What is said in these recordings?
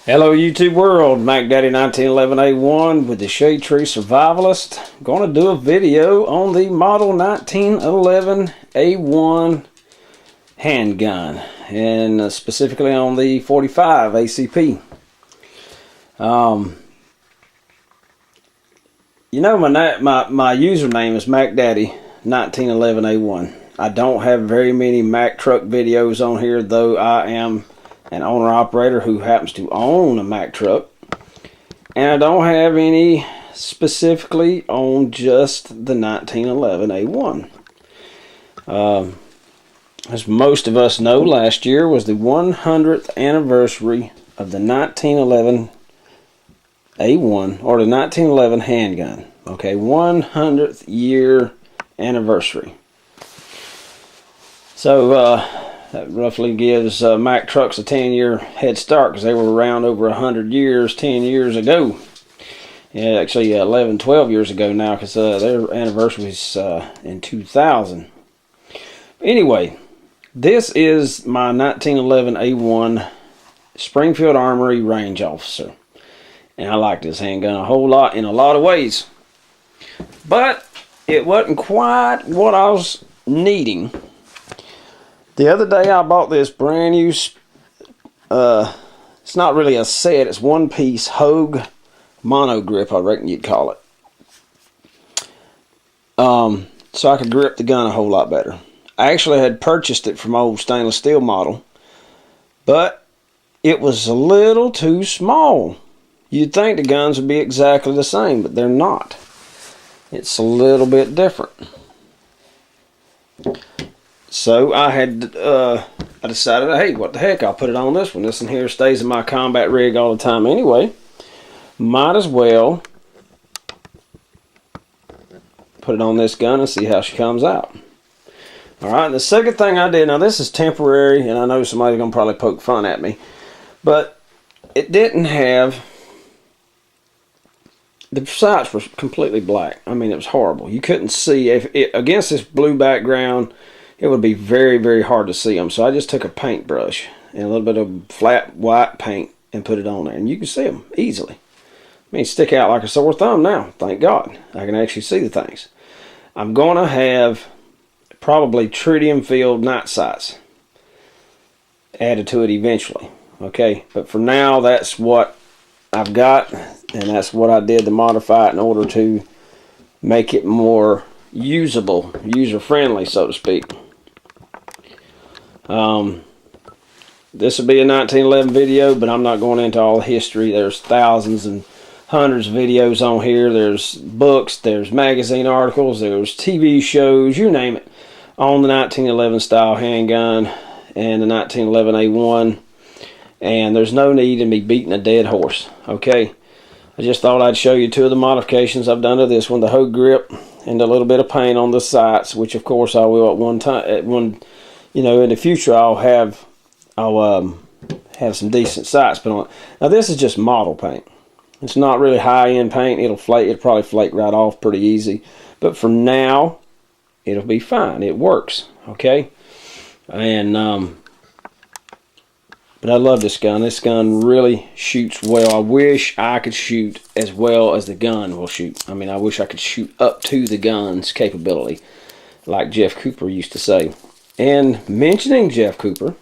Hello YouTube world, Mackdaddy1911a1 with the Shade Tree Survivalist. I'm going to do a video on the model 1911a1 handgun, and specifically on the 45 A.C.P. You know, my username is Mackdaddy1911a1. I don't have very many Mack truck videos on here, though I am an owner-operator who happens to own a Mack truck. And I don't have any specifically on just the 1911a1. As most of us know, last year was the 100th anniversary of the 1911 A1, or the 1911 handgun. Okay, 100th year anniversary. So that roughly gives Mack trucks a 10-year head start, because they were around over 100 years 10 years ago. Yeah, actually 11, 12 years ago now, because their anniversary was in 2000. Anyway, this is my 1911 A1 Springfield Armory Range Officer. And I like this handgun a whole lot in a lot of ways. But it wasn't quite what I was needing. The other day I bought this brand new, it's not really a set, it's one piece Hogue mono grip, I reckon you'd call it. So I could grip the gun a whole lot better. I actually had purchased it from old stainless steel model, but it was a little too small. You'd think the guns would be exactly the same, but they're not. It's a little bit different. So I decided, hey, what the heck, I'll put it on this one. This one here stays in my combat rig all the time anyway. Might as well put it on this gun and see how she comes out. Alright, and the second thing I did, now this is temporary, and I know somebody's going to probably poke fun at me, but it didn't have, the sights were completely black. I mean, it was horrible. You couldn't see, if it, against this blue background, it would be very, very hard to see them. So I just took a paintbrush and a little bit of flat white paint and put it on there, and you can see them easily. I mean, stick out like a sore thumb now, thank God. I can actually see the things. I'm going to have probably tritium filled night sights added to it eventually. Okay, but for now, that's what I've got, and that's what I did to modify it in order to make it more usable, user-friendly, so to speak. This will be a 1911 video, but I'm not going into all the history. There's thousands and hundreds of videos on here. There's books, there's magazine articles, there's TV shows, you name it, on the 1911 style handgun and the 1911A1. And there's no need in me beating a dead horse. Okay, I just thought I'd show you two of the modifications I've done to this one: the Hogue grip and a little bit of paint on the sights, which of course I will at one time, you know, in the future I'll have some decent sights put on it. Now this is just model paint. It's not really high-end paint. It'll probably flake right off pretty easy. But for now, it'll be fine. It works. Okay, and but I love this gun. This gun really shoots well. I wish I could shoot as well as the gun will shoot. I mean, I wish I could shoot up to the gun's capability, like Jeff Cooper used to say. And mentioning Jeff Cooper,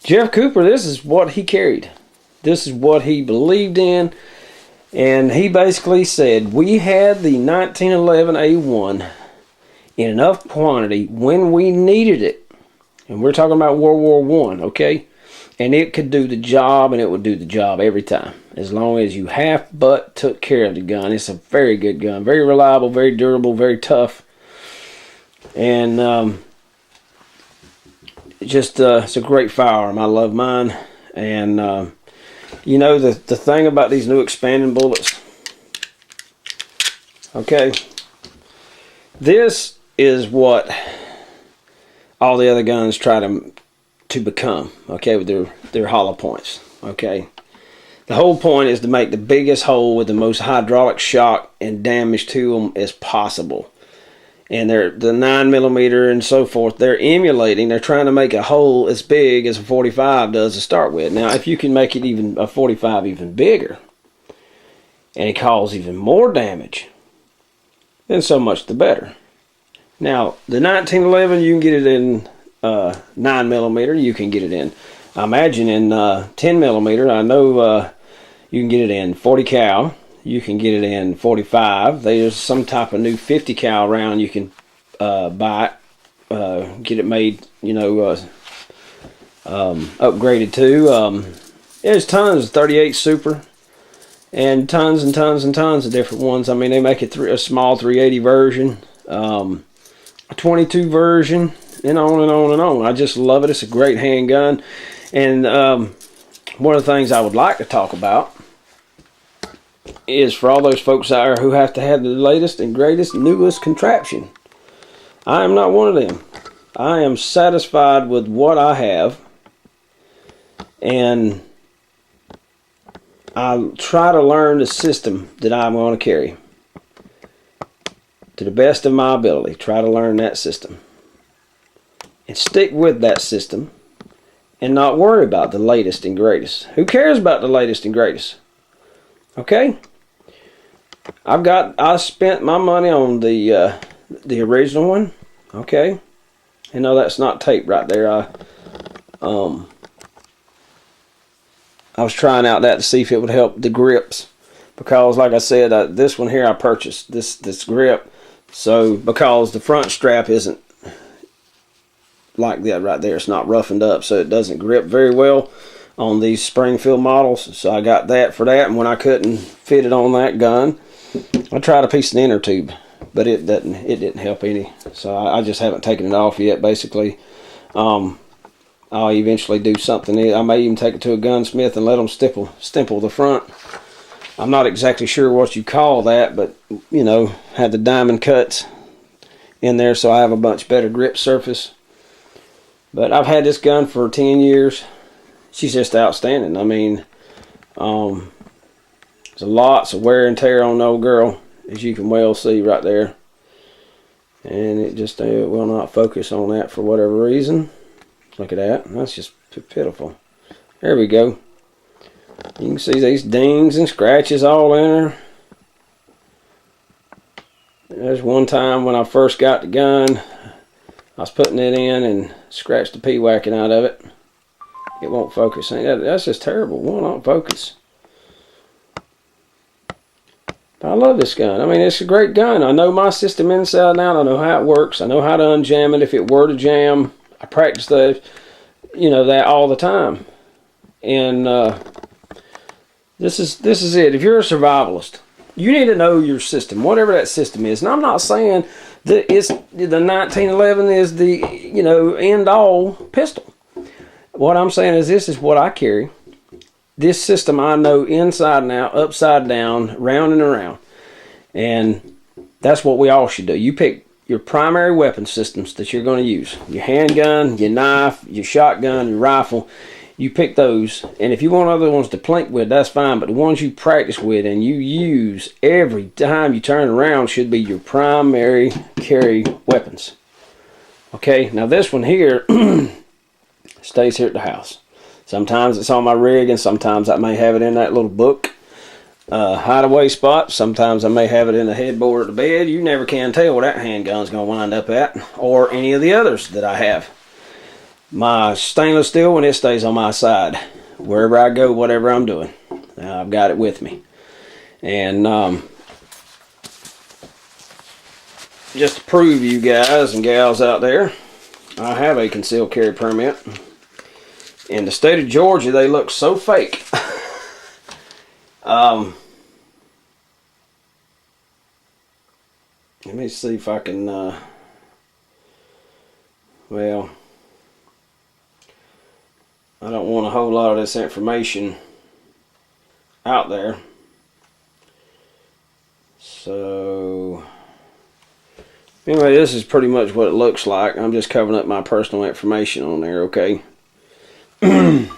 this is what he carried. This is what he believed in. And he basically said, we had the 1911A1 in enough quantity when we needed it. And we're talking about World War I, okay? And it could do the job, and it would do the job every time, as long as you half but took care of the gun. It's a very good gun, very reliable, very durable, very tough, and it's a great firearm. I love mine. And you know, the thing about these new expanding bullets, okay, this is what all the other guns try to become, okay, with their hollow points. Okay, the whole point is to make the biggest hole with the most hydraulic shock and damage to them as possible. and they're the 9mm and so forth. They're emulating. They're trying to make a hole as big as a 45 does to start with. Now, if you can make it even a 45 even bigger, and it cause even more damage, then so much the better. Now, the 1911, you can get it in 9mm. You can get it in, I imagine, in 10mm. I know you can get it in 40 cal. You can get it in 45. There's some type of new 50 cal round you can buy it, get it made, you know, upgraded to. There's tons of 38 Super and tons and tons and tons of different ones. I mean, they make a small 380 version, a 22 version, and on and on and on. I just love it. It's a great handgun. And one of the things I would like to talk about is for all those folks out there who have to have the latest and greatest, newest contraption. I am not one of them. I am satisfied with what I have, and I try to learn the system that I'm going to carry to the best of my ability. Try to learn that system and stick with that system and not worry about the latest and greatest. Who cares about the latest and greatest? Okay, I spent my money on the original one. Okay, I know that's not tape right there. I was trying out that to see if it would help the grips, because like I said, this one here I purchased this grip, so because the front strap isn't like that right there, it's not roughened up, so it doesn't grip very well on these Springfield models. So I got that for that, and when I couldn't fit it on that gun, I tried a piece of the inner tube, but it didn't help any. So I just haven't taken it off yet. Basically, I'll eventually do something. I may even take it to a gunsmith and let them stimple the front. I'm not exactly sure what you call that, but you know, had the diamond cuts in there, so I have a much better grip surface. But I've had this gun for 10 years. She's just outstanding. I mean, there's lots of wear and tear on the old girl, as you can well see right there. And it just will not focus on that for whatever reason. Look at that. That's just pitiful. There we go. You can see these dings and scratches all in her. There's one time when I first got the gun, I was putting it in and scratched the pee-whacking out of it. It won't focus. That's just terrible. It will not focus. But I love this gun. I mean, it's a great gun. I know my system inside and out. I know how it works. I know how to unjam it if it were to jam. I practice that, you know, that all the time. And this is it. If you're a survivalist, you need to know your system, whatever that system is. And I'm not saying that the 1911 is the, you know, end all pistol. What I'm saying is this is what I carry. This system I know inside and out, upside down, round and around. And that's what we all should do. You pick your primary weapon systems that you're going to use. Your handgun, your knife, your shotgun, your rifle. You pick those. And if you want other ones to plink with, that's fine. But the ones you practice with and you use every time you turn around should be your primary carry weapons. Okay, now this one here stays here at the house. Sometimes it's on my rig, and sometimes I may have it in that little book hideaway spot. Sometimes I may have it in the headboard of the bed. You never can tell where that handgun's going to wind up at, or any of the others that I have. My stainless steel one, it stays on my side wherever I go, whatever I'm doing. I've got it with me. And just to prove you guys and gals out there, I have a concealed carry permit. In the state of Georgia, they look so fake. Let me see if I can, well, I don't want a whole lot of this information out there. So, anyway, this is pretty much what it looks like. I'm just covering up my personal information on there, okay? And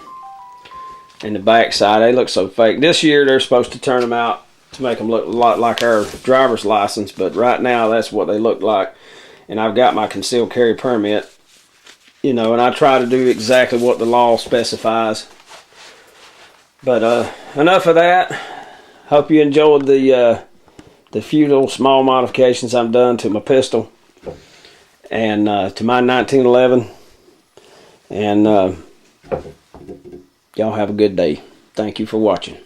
the back side, they look so fake. This year they're supposed to turn them out to make them look a lot like our driver's license, but right now that's what they look like. and I've got my concealed carry permit. You know, and I try to do exactly what the law specifies. But enough of that. Hope you enjoyed the few little small modifications I've done to my pistol and to my 1911. And y'all have a good day. Thank you for watching.